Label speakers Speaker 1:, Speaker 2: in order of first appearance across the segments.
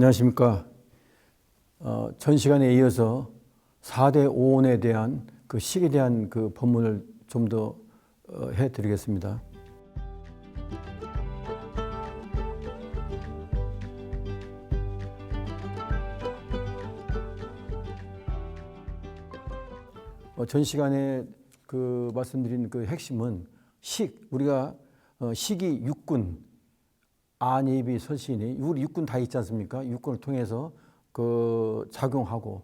Speaker 1: 안녕하십니까. 전 시간에 이어서 4대 오온에 대한 그 식에 대한 그 본문을 좀 더 해드리겠습니다. 전 시간에 그 말씀드린 그 핵심은 우리가 식이 육군, 안입이 설신이 우리 육군 다 있지 않습니까? 육군을 통해서 그 작용하고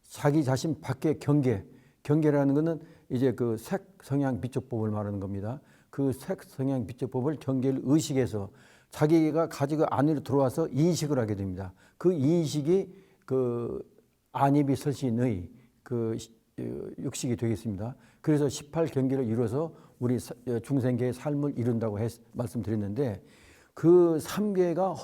Speaker 1: 자기 자신 밖의 경계라는 것은 이제 그 색 성향 비적법을 말하는 겁니다. 그 색 성향 비적법을 경계를 의식해서 자기가 가지고 안으로 들어와서 인식을 하게 됩니다. 그 인식이 그 안입이 설신의 그 육식이 되겠습니다. 그래서 18경계를 이루어서 우리 중생계의 삶을 이룬다고 말씀드렸는데 그 3개가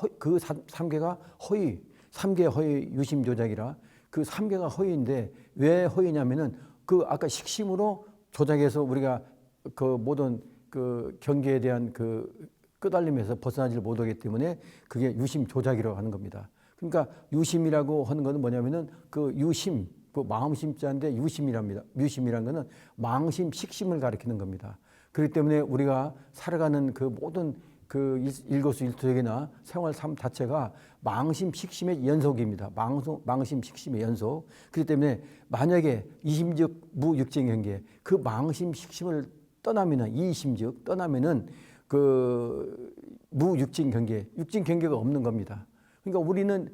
Speaker 1: 허위, 3개 허위 유심조작이라 그 3개가 허위인데 왜 허위냐면은 그 아까 식심으로 조작해서 우리가 그 모든 그 경계에 대한 그 끄달림에서 벗어나지 못하기 때문에 그게 유심조작이라고 하는 겁니다. 그러니까 유심이라고 하는 것은 뭐냐면은 그 유심, 그 마음심자인데 유심이랍니다. 유심이란 것은 망심, 식심을 가리키는 겁니다. 그렇기 때문에 우리가 살아가는 그 모든 그 일거수일투족이나 생활 삶 자체가 망심, 식심의 연속입니다. 망심, 식심의 연속. 그렇기 때문에 만약에 이심즉 무육쟁경계 그 망심, 식심을 떠나면은 이심즉 떠나면은 그 무육증경계, 육증경계가 없는 겁니다. 그러니까 우리는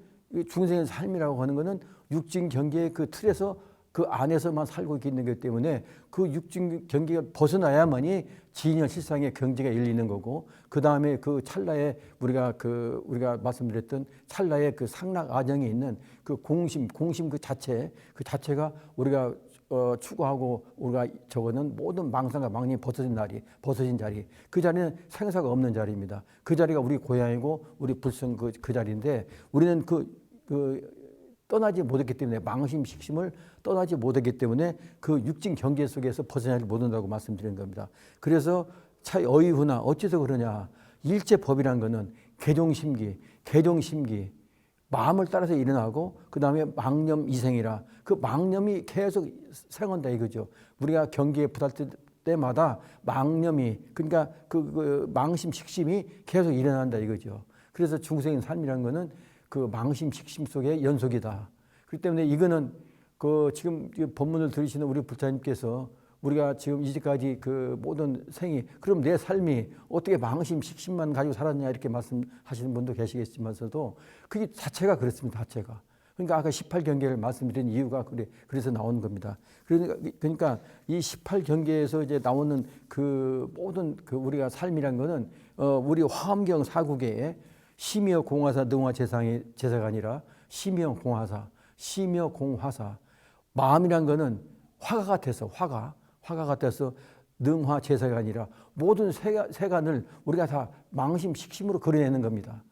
Speaker 1: 중생의 삶이라고 하는 것은 육증경계의 그 틀에서 그 안에서만 살고 있는 거기 때문에 그 육증경계가 벗어나야만이 진여 실상의 경지가 열리는 거고 그 다음에 그 찰나에 우리가 말씀드렸던 찰나의 그 상락 아정에 있는 그 공심 그 자체가 우리가 추구하고 우리가 적어는 모든 망상과 망념이 벗어진 자리 그 자리는 생사가 없는 자리입니다. 그 자리가 우리 고향이고 우리 불성 그 자리인데 우리는 떠나지 못했기 때문에 망심 식심을 떠나지 못했기 때문에 그 육진 경계 속에서 벗어나지 못한다고 말씀드린 겁니다. 그래서 차이 어이후나 어째서 그러냐 일제법이라는 것은 개종심기 마음을 따라서 일어나고 그 다음에 망념 이생이라 그 망념이 계속 생한다 이거죠. 우리가 경계에 부닥칠 때마다 망념이 그러니까 그 망심 식심이 계속 일어난다 이거죠. 그래서 중생의 삶이라는 것은 그 망심 식심 속의 연속이다. 그렇기 때문에 이거는 그 지금 본문을 들으시는 우리 불자님께서 우리가 지금 이제까지 그 모든 생이 그럼 내 삶이 어떻게 망심 식심만 가지고 살았냐 이렇게 말씀하시는 분도 계시겠지만서도 그게 자체가 그렇습니다. 자체가. 그러니까 아까 18경계를 말씀드린 이유가 그래서 나오는 겁니다. 그러니까 이 18경계에서 이제 나오는 그 모든 그 우리가 삶이란 거는 우리 화엄경 사국에 심여 공화사 능화 제사가 아니라 심여 공화사 마음이란 거는 화가 같아서 능화 제사가 아니라 모든 세간을 우리가 다 망심 식심으로 그려내는 겁니다.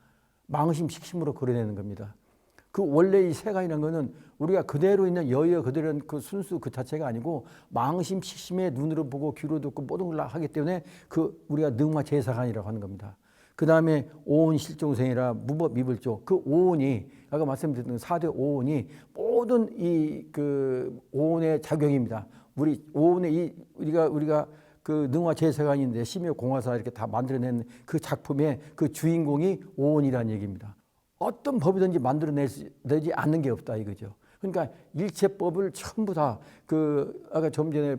Speaker 1: 그 원래 이 세간이라는 거는 우리가 그대로 있는 그대로 있는 그 순수 그 자체가 아니고 망심 식심의 눈으로 보고 귀로 듣고 모든 걸 하기 때문에 그 우리가 능화 제사가 아니라고 하는 겁니다. 그 다음에 오온 실종생이라 무법 미불조 그 오온이 아까 말씀드렸던 4대 오온이 모든 이 그 오온의 작용입니다. 우리 오온의 우리가 그 능화 제사관인데 심여 공화사 이렇게 다 만들어낸 그 작품의 그 주인공이 오온이라는 얘기입니다. 어떤 법이든지 만들어내지 않는 게 없다 이거죠. 그러니까 일체법을 전부 다 그 아까 좀 전에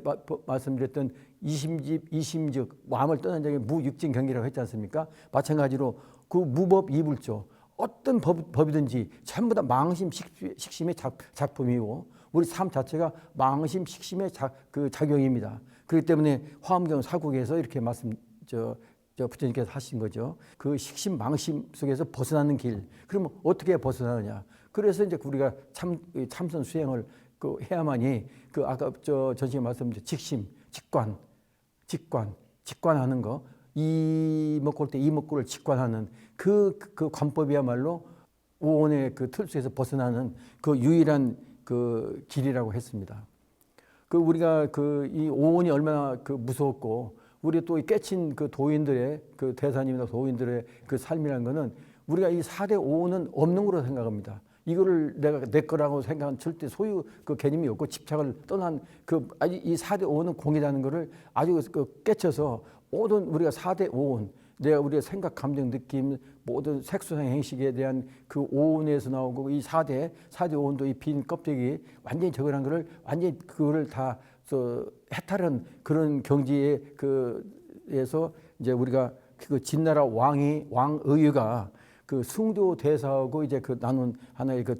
Speaker 1: 말씀드렸던 이심즉 마음을 떠난 자에게 무육증경계라고 했지 않습니까? 마찬가지로 그 무법 이불조 어떤 법이든지 전부 다 망심 식심의 작품이고 우리 삶 자체가 망심 식심의 그 작용입니다. 그렇기 때문에 화엄경 사국에서 이렇게 부처님께서 하신 거죠. 그 식심 망심 속에서 벗어나는 길. 그러면 어떻게 벗어나느냐? 그래서 이제 우리가 참선 수행을 해야만이 그 아까 전시에 말씀드린 직심, 직관하는 거, 이목골 때 이목골을 직관하는 그 관법이야말로 오온의 그 틀 속에서 벗어나는 그 유일한 그 길이라고 했습니다. 그 우리가 이 오온이 얼마나 그 무서웠고 우리 또 깨친 그 도인들의 그 대사님이나 도인들의 그 삶이라는 거는 우리가 이 4대 5는 없는 거로 생각합니다. 이거를 내가 내 거라고 생각한 절대 소유 그 개념이 없고 집착을 떠난 그 아주 이 4대 5는 공이라는 거를 아주 그 깨쳐서 모든 우리가 4대 5원 내가 우리의 생각, 감정, 느낌 모든 색소상 행식에 대한 그 오온에서 나오고 이 4대 5온도 이 빈 껍데기 완전히 저거란 거를 완전히 그거를 다 해탈한 그런 경지에 그에서 이제 우리가 그 진나라 왕의가 그 승조 대사하고 이제 그 나눈 하나의 그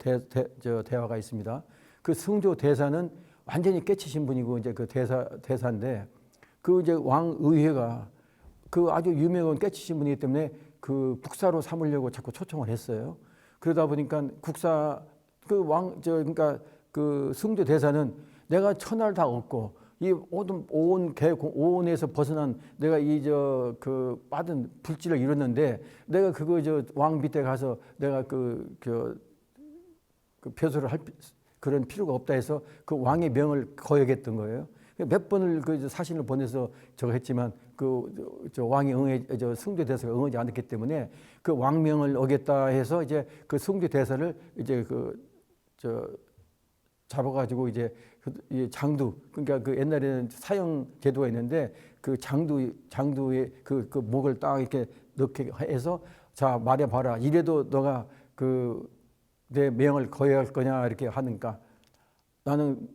Speaker 1: 대화가 있습니다. 그 승조 대사는 완전히 깨치신 분이고 이제 그 대사인데 그 이제 왕의회가 그 아주 유명한 깨치신 분이기 때문에 그 국사로 삼으려고 자꾸 초청을 했어요. 그러다 보니까 그러니까 그 승조 대사는 내가 천하를 다 얻고 이 모든 오온에서 벗어난 내가 그 받은 불지를 이뤘는데 내가 그거 왕 밑에 가서 내가 그 표소를 할 그런 필요가 없다 해서 그 왕의 명을 거역했던 거예요. 몇 번을 그 사신을 보내서 저거 했지만 왕이 승조 대사가 응하지 않았기 때문에 그 왕명을 어겼다 해서 이제 그 승조 대사를 이제 잡아가지고 이제 장두 그러니까 그 옛날에는 사형 제도가 있는데 그 장두의 그 목을 딱 이렇게 넣게 해서 자 말해봐라 이래도 너가 그 내 명을 거역할 거냐 이렇게 하니까 나는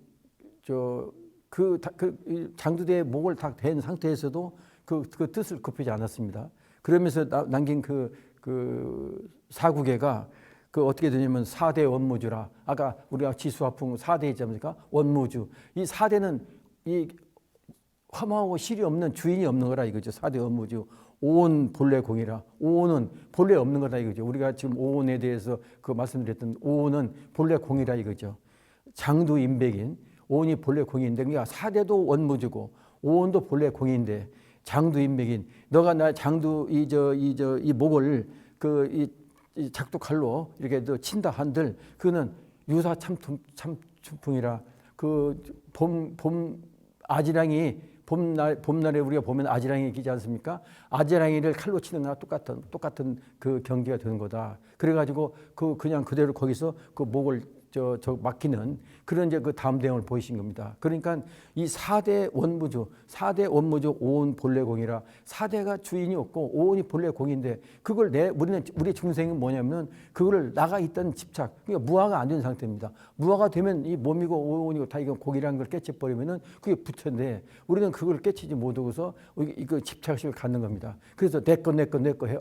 Speaker 1: 장두대의 목을 다 댄 상태에서도 그 뜻을 굽히지 않았습니다. 그러면서 남긴 그 사국에가 그 어떻게 되냐면 4대 원무주라. 아까 우리가 지수화풍 4대 있지 않습니까? 원무주. 이 4대는 이 화마하고 실이 없는 주인이 없는 거라 이거죠. 4대 원무주. 오온 본래 공이라. 오온은 본래 없는 거다 이거죠. 우리가 지금 오온에 대해서 그 말씀드렸던 오온은 본래 공이라 이거죠. 장두 임백인. 오온이 본래 공인데 그러니까 4대도 원무주고 오온도 본래 공인데 장두 임백인. 너가 나 장두 이 목을 이 작두칼로 이렇게 친다 한들 그는 유사 참춘풍이라 그 봄 아지랑이 봄날에 우리가 보면 아지랑이 기지 않습니까? 아지랑이를 칼로 치는 거나 똑같은 그 경기가 되는 거다. 그래가지고 그냥 그대로 거기서 그 목을 막히는 그런 이제 그 다음 대응을 보이신 겁니다. 그러니까 이 4대 원무주 오온 본래 공이라 4대가 주인이 없고 오온이 본래 공인데 그걸 우리 중생은 뭐냐면 그거를 나가 있던 집착, 그러니까 무아가 안 된 상태입니다. 무아가 되면 이 몸이고 오온이고 다 이거 공이라는 걸 깨쳐버리면은 그게 부처인데 우리는 그걸 깨치지 못하고서 이거 집착식을 갖는 겁니다. 그래서 내 거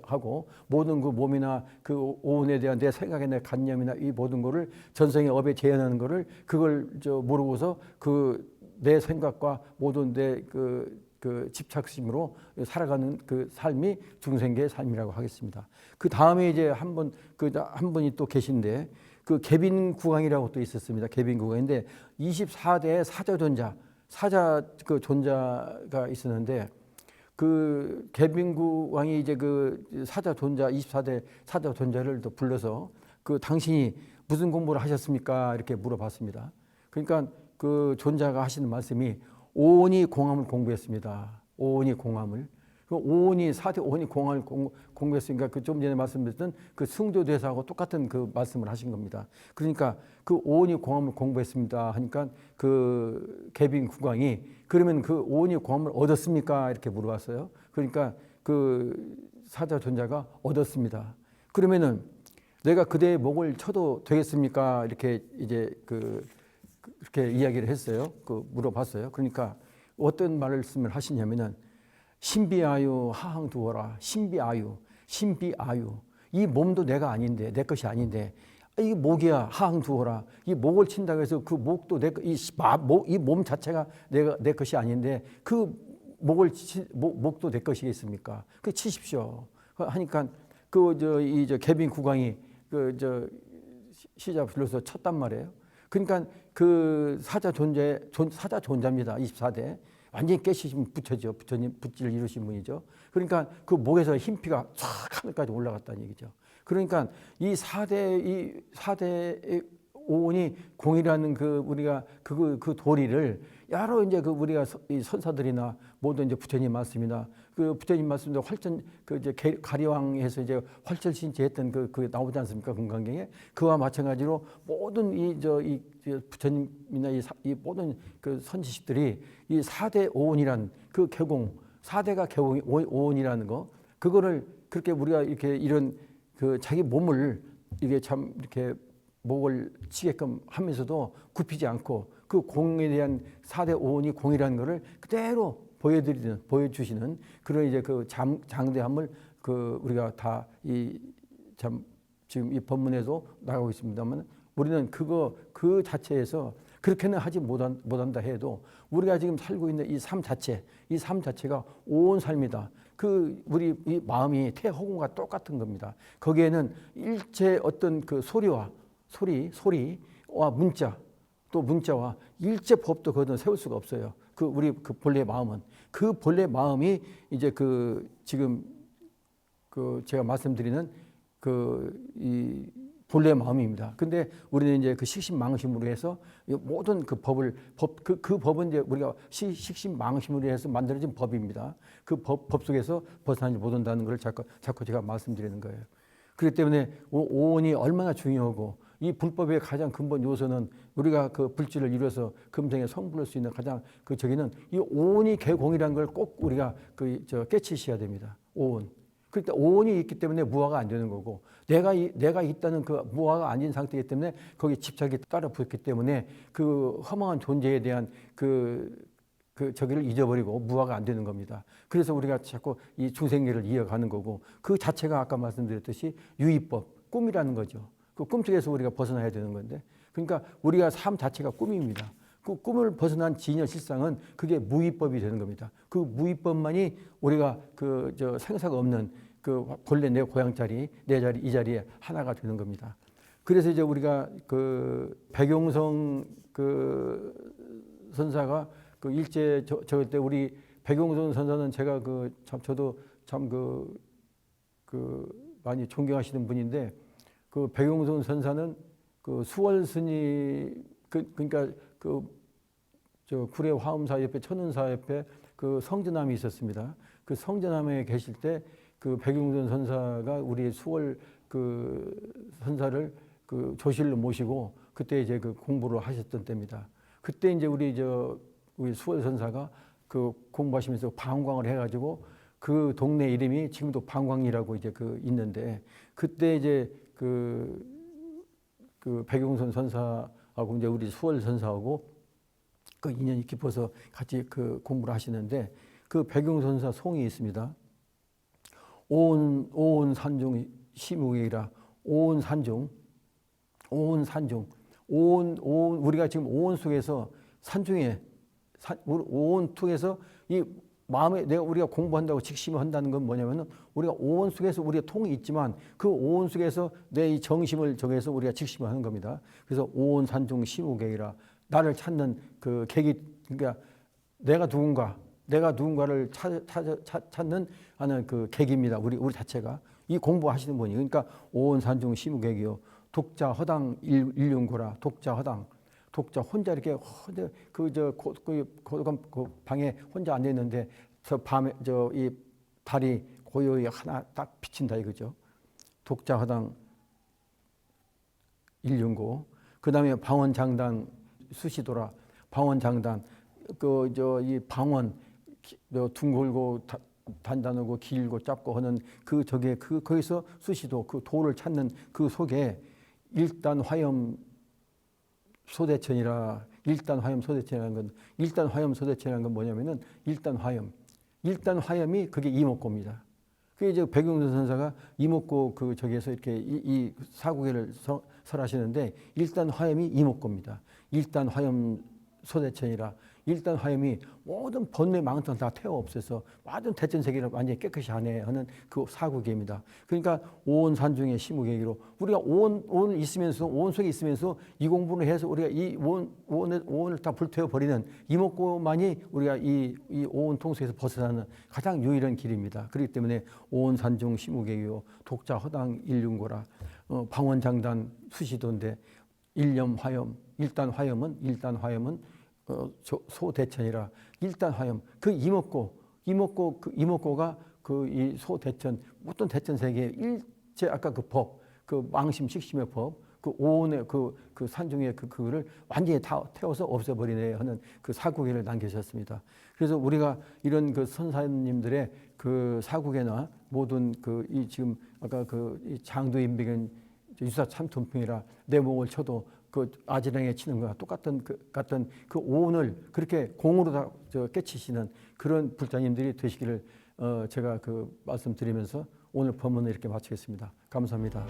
Speaker 1: 하고 모든 그 몸이나 그 오온에 대한 내 생각에 내 관념이나 이 모든 거를 전생의 업에 재현하는 거를 그걸 모르고서 내 생각과 모든 내 그 집착심으로 살아가는 그 삶이 중생계의 삶이라고 하겠습니다. 그 다음에 이제 한 분이 또 계신데 그 개빈구강이라고 또 있었습니다. 개빈구강인데 24대의 사자 그 존자가 있었는데 그 개빈구왕이 이제 그 사자 존자 24대 사자 존자를 또 불러서 그 당신이 무슨 공부를 하셨습니까? 이렇게 물어봤습니다. 그러니까 그 존자가 하시는 말씀이 오온이 공함을 공부했습니다. 오온이 공함을. 오온이 4대 오온이 공함을 공부했으니까 그 좀 전에 말씀드렸던 그 승조대사하고 똑같은 그 말씀을 하신 겁니다. 그러니까 그 오온이 공함을 공부했습니다 하니까 그 개빈국왕이 그러면 그 오온이 공함을 얻었습니까? 이렇게 물어봤어요. 그러니까 그 사자 존자가 얻었습니다. 그러면은 내가 그대의 목을 쳐도 되겠습니까? 이렇게 이제 그렇게 이야기를 했어요. 물어봤어요. 그러니까 어떤 말씀을 하시냐면은 신비아유 하항두어라. 신비아유. 이 몸도 내가 아닌데 내 것이 아닌데 이 목이야 하항두어라. 이 목을 친다고 해서 그 목도 이 몸 자체가 내 것이 아닌데 그 목도 내 것이겠습니까? 그 치십시오. 하니까 개빈 국왕이 시자 불러서 쳤단 말이에요. 그러니까 그 사자 존자입니다. 24대. 완전히 깨시신 부처죠. 부처님, 부지를 이루신 분이죠. 그러니까 그 목에서 흰피가 쫙 하늘까지 올라갔다는 얘기죠. 그러니까 이 4대 오온이 공이라는 우리가 그 도리를 여러 이제 그 우리가 이 선사들이나 모든 이제 부처님 말씀이나 그 부처님 말씀도 활전 그 이제 가리왕에서 이제 활철신지했던 그 나오지 않습니까? 금강경에 그와 마찬가지로 모든 이 부처님이나 이 모든 그 선지식들이 이 4대 오온이란 그 개공 4대가 개공 오온이라는 거 그거를 그렇게 우리가 이렇게 이런 그 자기 몸을 이게 참 이렇게 목을 치게끔 하면서도 굽히지 않고 그 공에 대한 4대 오온이 공이라는 것을 그대로 보여주시는 그런 이제 그 장대함을 그 우리가 다 이 참 지금 이 법문에도 나가고 있습니다만 우리는 그 자체에서 그렇게는 하지 못한다 해도 우리가 지금 살고 있는 이 삶 자체가 온 삶이다. 그 우리 이 마음이 태허공과 똑같은 겁니다. 거기에는 일체 어떤 그 소리와 문자와 일체 법도 거기는 세울 수가 없어요. 그 우리 그 본래 마음은 그 본래 마음이 이제 그 지금 그 제가 말씀드리는 그 이 본래 마음입니다. 근데 우리는 이제 그 식신망심으로 해서 모든 그 그 법은 이제 우리가 식신망심으로 해서 만들어진 법입니다. 그 법 속에서 벗어나지 못한다는 걸 자꾸 제가 말씀드리는 거예요. 그렇기 때문에 오온이 얼마나 중요하고 이 불법의 가장 근본 요소는 우리가 그 불질을 이루어서 금생에 성불할 수 있는 가장 그 저기는 이 오온이 개공이라는 걸 꼭 우리가 깨치셔야 됩니다. 오온. 그러니까 오온이 있기 때문에 무화가 안 되는 거고 내가 있다는 그 무화가 아닌 상태이기 때문에 거기 집착이 따라 붙기 때문에 그 허망한 존재에 대한 그 저기를 잊어버리고 무화가 안 되는 겁니다. 그래서 우리가 자꾸 이 중생계를 이어가는 거고 그 자체가 아까 말씀드렸듯이 유의법, 꿈이라는 거죠. 그 꿈속에서 우리가 벗어나야 되는 건데 그러니까 우리가 삶 자체가 꿈입니다. 그 꿈을 벗어난 진여 실상은 그게 무의법이 되는 겁니다. 그 무의법만이 우리가 생사가 없는 그 본래 내 고향 자리, 내 자리, 이 자리에 하나가 되는 겁니다. 그래서 이제 우리가 그 백용성 그 선사가 그 일제 그때 우리 백용성 선사는 제가 저도 참 많이 존경하시는 분인데 그 백용성 선사는 그 수월 스님 그러니까 구례 화엄사 옆에 천운사 옆에 그 성전함이 있었습니다. 그 성전함에 계실 때 그 백용선 선사가 우리 수월 그 선사를 그 조실로 모시고 그때 이제 그 공부를 하셨던 때입니다. 그때 이제 우리 수월 선사가 그 공부하시면서 방광을 해가지고 그 동네 이름이 지금도 방광리라고 이제 있는데 그때 이제 그 백용선 선사하고 이제 우리 수월 선사하고 그 인연이 깊어서 같이 그 공부를 하시는데 그 백용선 선사 송이 있습니다. 오온 산중 시무이라 오온 산중 우리가 지금 오온 속에서 산중에 오온 통해서 이 마음에 우리가 공부한다고 직심을 한다는 건 뭐냐면은 우리가 오온 속에서 우리가 통이 있지만 그 오온 속에서 내 이 정심을 정해서 우리가 직심을 하는 겁니다. 그래서 오온 산중 시무계이라 나를 찾는 그 계기 그러니까 내가 누군가를 찾는 하는 그 계기입니다. 우리 자체가 이 공부하시는 분이 그러니까 오온 산중 시무계기요 독자 허당 일륜고라 독자 혼자 이렇게 그 방에 혼자 앉아 있는데 저 밤에 이 달이 고요히 하나 딱 비친다 이거죠. 독자 허당 일륜고 그다음에 방언장단 수시도라 방언장단 이 방언 둥글고 단단하고 길고 짧고 하는 거기서 수시도 그 도를 찾는 그 속에 일단 화염 소대천이라 일단 화염 소대천이라는 건 뭐냐면은 일단 화염이 그게 이목고입니다. 그게 이제 백용선 선사가 이목고 저기에서 이렇게 이 사구계를 설하시는데 일단 화염이 이목고입니다. 일단 화염 소대천이라 일단 화염이 모든 번뇌 망ton 다 태워 없애서 모든 대천세계를 완전히 깨끗이 하는 그 사구계입니다. 그러니까 오온 산중의 시무계기로 우리가 오온 있으면서 오온 속에 있으면서 이 공부를 해서 우리가 이 오온을 다 불태워 버리는 이목고만이 우리가 이 오온 통속에서 벗어나는 가장 유일한 길입니다. 그렇기 때문에 오온 산중 시무계기요 독자 허당 일륜고라 방원장단 수시도인데 일념 화염 일단 화염은 소대천이라 일단화염 그 이목고가 그 이 소대천 어떤 대천 세계의 일제 아까 그 법 그 망심 식심의 법 그 오온의 그 산중의 그거를 완전히 다 태워서 없애버리네 하는 그 사국에를 남기셨습니다. 그래서 우리가 이런 그 선사님들의 그 사국에나 모든 그 이 지금 아까 그 장도인백은 유사 참통풍이라 내 목을 쳐도 그 아지랑에 치는 거와 똑같은 같은 그 오온을 그렇게 공으로 다 깨치시는 그런 불자님들이 되시기를 제가 그 말씀드리면서 오늘 법문을 이렇게 마치겠습니다. 감사합니다.